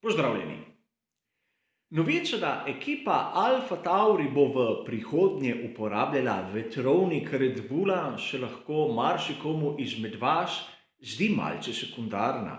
Pozdravljeni. Novica, da ekipa Alfa Tauri bo v prihodnje uporabljala vetrovnik Red Bulla, se lahko marsikomu izmed vas zdi malce sekundarna.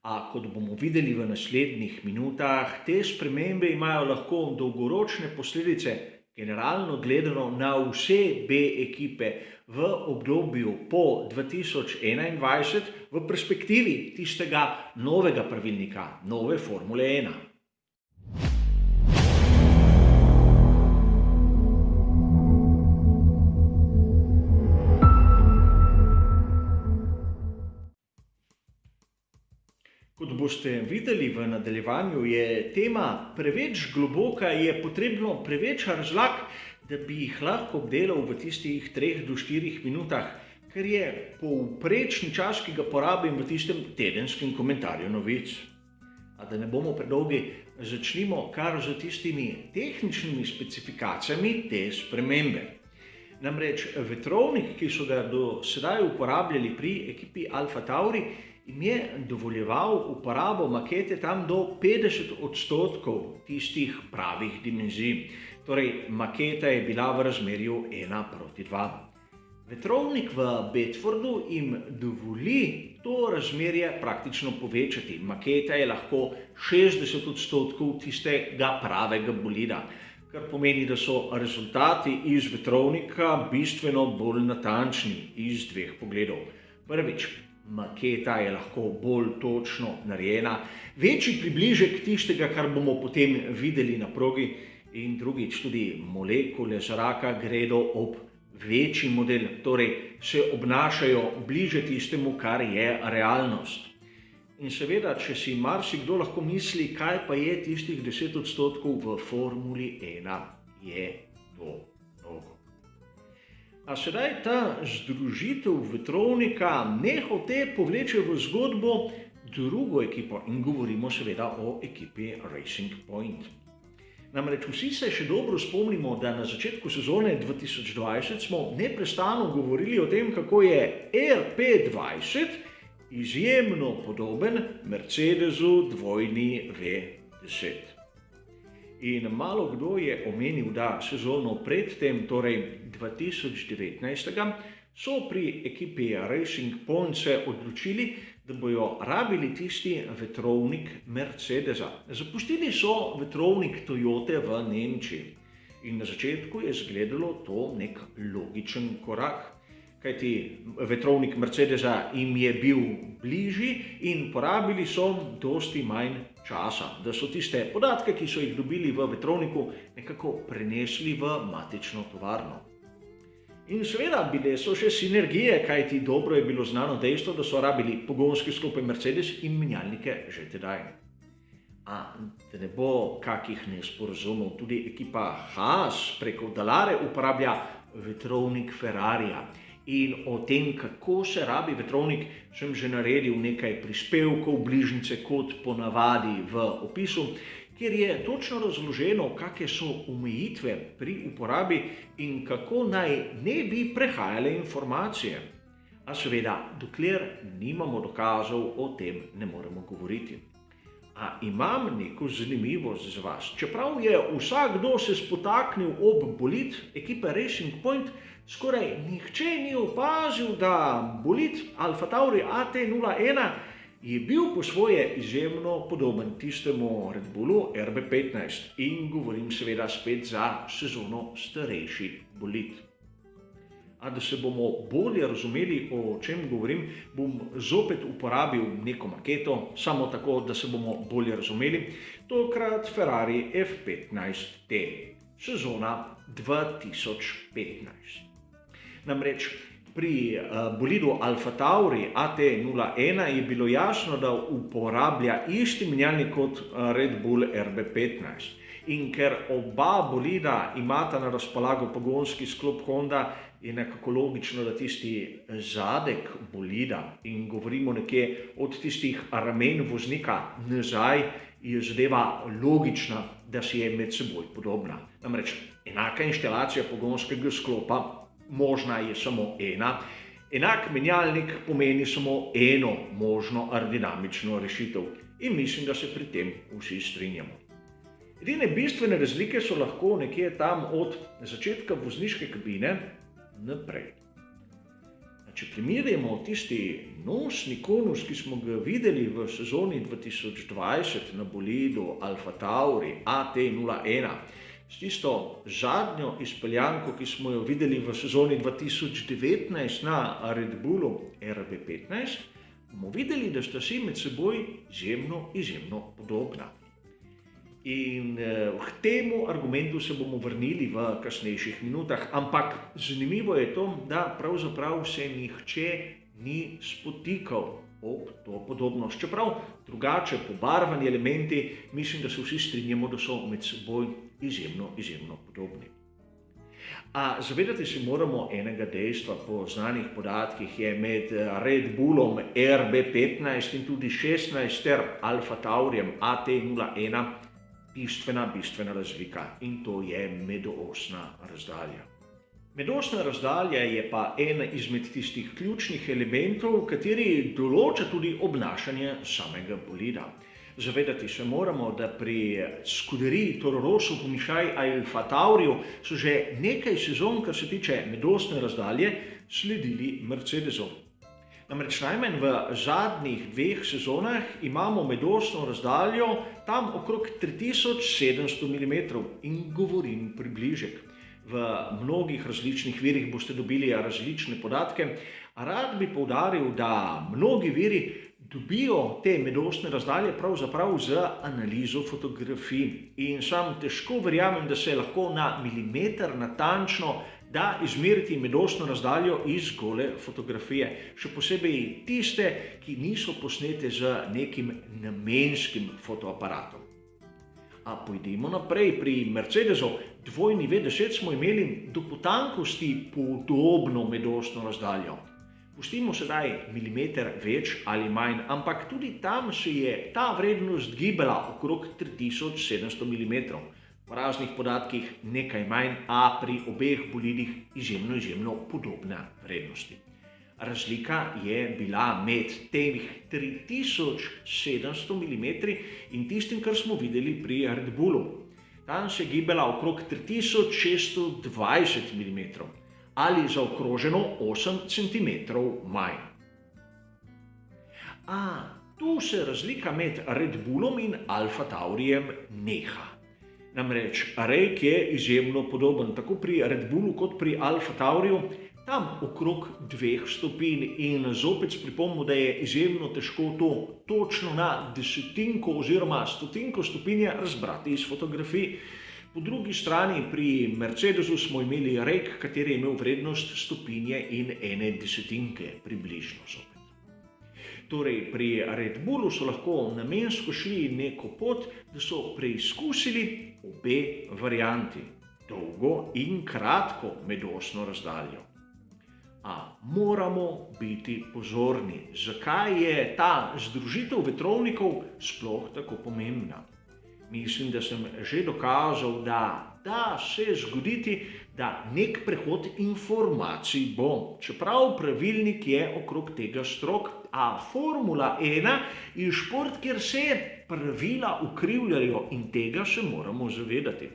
A kot bomo videli v naslednjih minutah, te spremembe imajo lahko dolgoročne posledice, generalno gledano na vse B ekipe v obdobju po 2021 v perspektivi tistega novega pravilnika, nove Formule 1. Kot boste videli v nadaljevanju, je tema preveč globoka, je potrebno preveč razlag, da bi jih lahko obdelal v tistih 3 do 4 minutah, ker je povprečni čas, ki ga porabim v tistem tedenskem komentarju novic. A da ne bomo predolgi, začnimo kar z tistimi tehničnimi specifikacijami te spremembe. Namreč vetrovnik, ki so ga do sedaj uporabljali pri ekipi Alfa Tauri, jim je dovoljeval uporabo makete tam do 50% tistih pravih dimenzij. Torej, maketa je bila v razmerju 1:2. Vetrovnik v Bedfordu jim dovoli to razmerje praktično povečati. Maketa je lahko 60% tistega pravega bolida, kar pomeni, da so rezultati iz vetrovnika bistveno bolj natančni iz 2 pogledov. Prvič, maketa je lahko bolj točno narejena, večji približek tistega, kar bomo potem videli na progi, in drugič, tudi molekule zraka gredo ob večji model, torej se obnašajo bliže tistemu, kar je realnost. In seveda, če si marsikdo lahko misli, kaj pa je tistih 10% v Formuli 1, je to mnogo. A sedaj ta združitev vetrovnika nehote povleče v zgodbo drugo ekipo in govorimo seveda o ekipi Racing Point. Namreč vsi se še dobro spomnimo, da na začetku sezone 2020 smo neprestano govorili o tem, kako je RP20 izjemno podoben Mercedesu dvojni V10. In malo kdo je omenil, da sezono predtem, torej 2019, so pri ekipi Racing Point se odločili, da bojo rabili tisti vetrovnik Mercedesa. Zapustili so vetrovnik Toyote v Nemčiji. In na začetku je izgledalo to nek logičen korak, kajti vetrovnik Mercedesa jim je bil bližji in porabili so dosti manj časa, da so tiste podatke, ki so jih dobili v vetrovniku, nekako prenesli v matično tovarno. In seveda bile so še sinergije, kajti dobro je bilo znano dejstvo, da so rabili pogonske sklope Mercedes in menjalnike že tedaj. A da ne bo kakih nesporazumov, tudi ekipa Haas preko Dalare uporablja vetrovnik Ferrarija. In o tem, kako se rabi vetrovnik, sem že naredil nekaj prispevkov, bližnjice kot ponavadi v opisu, kjer je točno razloženo, kakšne so omejitve pri uporabi in kako naj ne bi prehajale informacije. A seveda, dokler nimamo dokazov, o tem ne moremo govoriti. A imam neko zanimivost za vas. Čeprav je vsakdo se spotaknil ob bolid ekipe Racing Point, skoraj nihče ni opazil, da bolid Alfa Tauri AT01 je bil po svoje izjemno podoben tistemu Red Bullu RB15 in govorim seveda spet za sezono starejši bolid. A da se bomo bolje razumeli, o čem govorim, bom zopet uporabil neko maketo, samo tako, da se bomo bolje razumeli, tokrat Ferrari F15T, sezona 2015. Namreč pri bolidu Alfa Tauri AT01 je bilo jasno, da uporablja isti menjalnik kot Red Bull RB15. In ker oba bolida imata na razpolago pogonski sklop Honda, je nekako logično, da tisti zadek bolida, in govorimo nekje od tistih ramen voznika nazaj, je zadeva logična, da si je med seboj podobna. Namreč enaka inštalacija pogonskega sklopa, možna je samo ena, enak menjalnik pomeni samo eno možno aerodinamično rešitev. in mislim, da se pri tem vsi strinjamo. Edine bistvene razlike so lahko nekje tam od začetka vozniške kabine naprej. Če primerjamo tisti nosni konus, ki smo ga videli v sezoni 2020 na bolidu Alfa Tauri AT01, s tisto zadnjo izpeljanko, ki smo jo videli v sezoni 2019 na Red Bullu RB15, bomo videli, da sta si med seboj izjemno podobna. In k temu argumentu se bomo vrnili v kasnejših minutah, ampak zanimivo je to, da pravzaprav se nihče ni spotikal ob to podobnost. Čeprav drugače pobarvani elementi, mislim, da se vsi strinjamo, da so med seboj izjemno podobni. A zavedati se moramo enega dejstva, po znanih podatkih je med Red Bullom RB15 in tudi 16 ter Alfa Taurijem AT01 bistvena razlika in to je medosna razdalja. Medosna razdalja je pa ena izmed tistih ključnih elementov, kateri določa tudi obnašanje samega bolida. Zavedati se moramo, da pri skuderiji Toro Rosso pomišljaj Alfa Tauriju so že nekaj sezon, kar se tiče medosne razdalje, sledili Mercedesu. Namreč najmanj v zadnjih 2 sezonah imamo medosno razdaljo tam okrog 3700 mm in govorim približek. V mnogih različnih virih boste dobili različne podatke, a rad bi poudaril, da mnogi viri dobijo te medosne razdalje pravzaprav z analizo fotografij. In sam težko verjamem, da se lahko na milimeter natančno da izmeriti medosno razdaljo iz gole fotografije. Še posebej tiste, ki niso posnete z nekim namenskim fotoaparatom. A pojdimo naprej. Pri Mercedesu dvojni V10 smo imeli do potankosti podobno medosno razdaljo. Pustimo sedaj milimeter več ali manj, ampak tudi tam se je ta vrednost gibala okrog 3700 mm. Po raznih podatkih nekaj manj, a pri obeh bolidih izjemno podobne vrednosti. Razlika je bila med teh 3700 mm in tistim, kar smo videli pri Red Bullu. Tam se je gibala okrog 3620 mm ali zaokroženo 8 cm manj. Tu se razlika med Red Bullom in Alfa Taurijem neha. Namreč rejk je izjemno podoben tako pri Red Bullu kot pri Alfa Tauriju, tam okrog 2 stopinj in zopet s pripombo, da je izjemno težko to točno na desetinko oziroma stotinko stopinje razbrati iz fotografij. Po drugi strani pri Mercedesu smo imeli rejk, kateri je imel vrednost stopinje in 1/10 približno zopet. Torej, pri Red Bullu so lahko namensko šli neko pot, da so preizkusili obe varianti, dolgo in kratko medosno razdaljo. A moramo biti pozorni, zakaj je ta združitev vetrovnikov sploh tako pomembna. Mislim, da sem že dokazal, da se zgoditi, da nek prehod informacij bo, čeprav pravilnik je okrog tega strog, a Formula 1 je šport, kjer se pravila ukrivljajo in tega se moramo zavedati.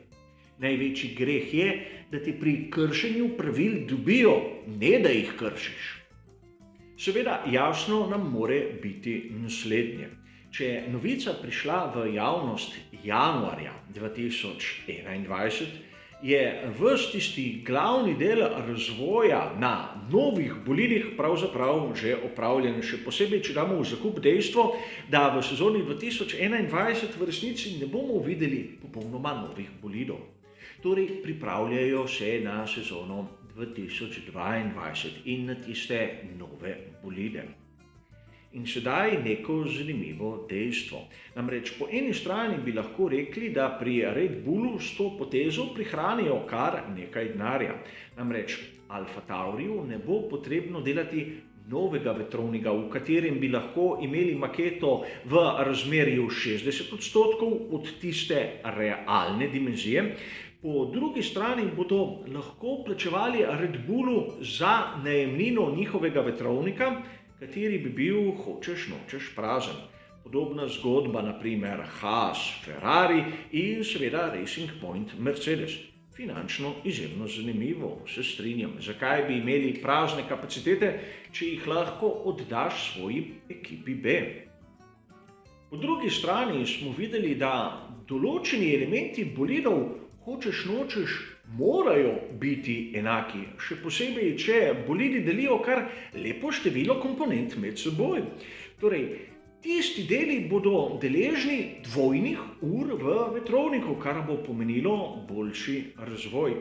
Največji greh je, da ti pri kršenju pravil dobijo, ne da jih kršiš. Seveda jasno nam more biti naslednje. Če je novica prišla v javnost januarja 2021, je ves tisti glavni del razvoja na novih bolidih pravzaprav že opravljen, še posebej, če damo v zakup dejstvo, da v sezoni 2021 v resnici ne bomo videli popolnoma novih bolidov. Torej, pripravljajo se na sezono 2022 in na tiste nove bolide. In sedaj neko zanimivo dejstvo. Namreč po eni strani bi lahko rekli, da pri Red Bullu s to potezo prihranijo kar nekaj denarja. Namreč Alfa Tauriju ne bo potrebno delati novega vetrovnika, v katerem bi lahko imeli maketo v razmerju 60% od tiste realne dimenzije. Po drugi strani bodo lahko plačevali Red Bullu za najemnino njihovega vetrovnika, kateri bi bil hočeš nočeš prazen. Podobna zgodba, naprimer Haas, Ferrari in seveda Racing Point, Mercedes. Finančno izjemno zanimivo, se strinjam. Zakaj bi imeli prazne kapacitete, če jih lahko oddaš svoji ekipi B? Po drugi strani smo videli, da določeni elementi bolidov, hočeš nočeš, morajo biti enaki. Še posebej, če bolidi delijo kar lepo število komponent med seboj. Torej, tisti deli bodo deležni dvojnih ur v vetrovniku, kar bo pomenilo boljši razvoj.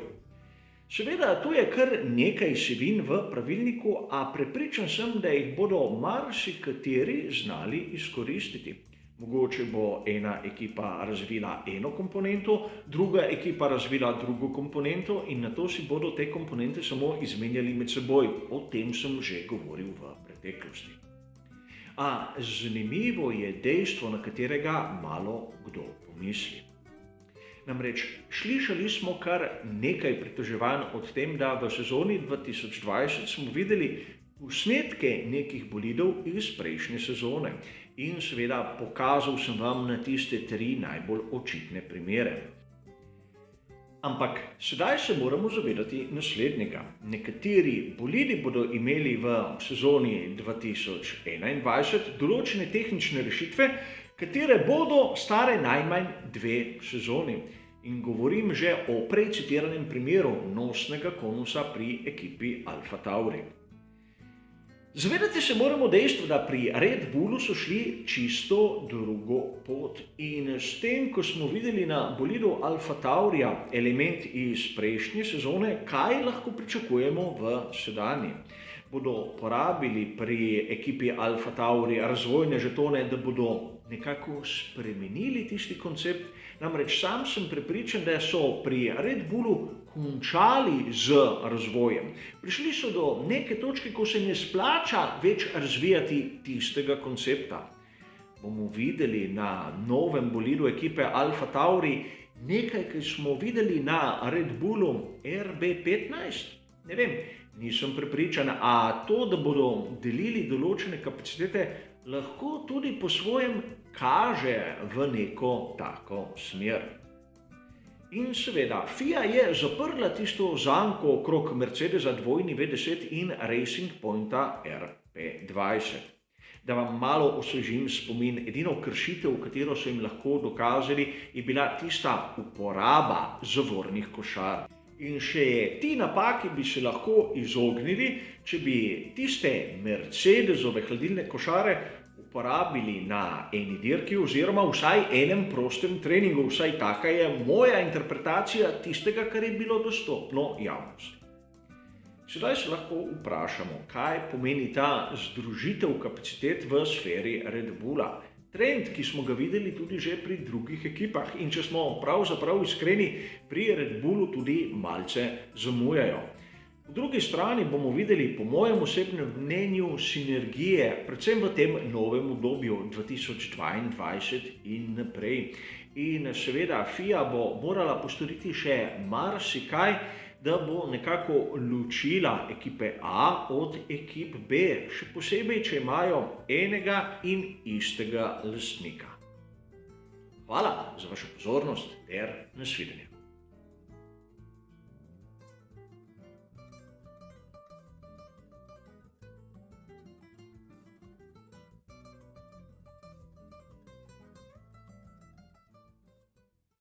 Seveda, tu je kar nekaj vsebin v pravilniku, a prepričan sem, da jih bodo marsikateri znali izkoristiti. Mogoče bo ena ekipa razvila eno komponento, druga ekipa razvila drugo komponento in nato si bodo te komponente samo izmenjali med seboj. O tem sem že govoril v preteklosti. A zanimivo je dejstvo, na katerega malo kdo pomisli. Namreč, slišali smo kar nekaj pritoževanj o tem, da v sezoni 2020 smo videli posnetke nekih bolidov iz prejšnje sezone in seveda pokazal sem vam na tiste 3 najbolj očitne primere. Ampak sedaj se moramo zavedati naslednjega. Nekateri bolidi bodo imeli v sezoni 2021 določene tehnične rešitve, katere bodo stare najmanj 2 sezoni. In govorim že o prej citiranem primeru nosnega konusa pri ekipi Alfa Tauri. Zavedati se moramo dejstva, da pri Red Bullu so šli čisto drugo pot in s tem, ko smo videli na bolidu Alfa Taurija element iz prejšnje sezone, kaj lahko pričakujemo v sedanji. Bodo porabili pri ekipi Alfa Tauri razvojne žetone, da bodo nekako spremenili tisti koncept. Namreč sam sem prepričan, da so pri Red Bullu končali z razvojem. Prišli so do neke točke, ko se ne splača več razvijati tistega koncepta. Bomo videli na novem bolidu ekipe Alfa Tauri nekaj, kar smo videli na Red Bullu RB15? Ne vem, nisem prepričan, a to, da bodo delili določene kapacitete, lahko tudi po svojem kaže v neko tako smer. In seveda, FIA je zaprla tisto zanko okrog Mercedesa dvojni V10 in Racing Pointa RP20. Da vam malo osvežim spomin, edino kršitev, katero so jim lahko dokazali, je bila tista uporaba zavornih košar. In še ti napaki bi se lahko izognili, če bi tiste Mercedesove hladilne košare uporabili na eni dirki oziroma vsaj enem prostem treningu. Vsaj taka je moja interpretacija tistega, kar je bilo dostopno javnosti. Sedaj se lahko vprašamo, kaj pomeni ta združitev kapacitet v sferi Red Bulla. Trend, ki smo ga videli tudi že pri drugih ekipah in če smo pravzaprav iskreni, pri Red Bullu tudi malce zamujajo. Po drugi strani bomo videli, po mojem osebnem mnenju, sinergije, predvsem v tem novem obdobju 2022 in naprej. In seveda FIA bo morala postoriti še marsikaj, da bo nekako ločila ekipe A od ekip B, še posebej, če imajo enega in istega lastnika. Hvala za vašo pozornost ter nasvidenje.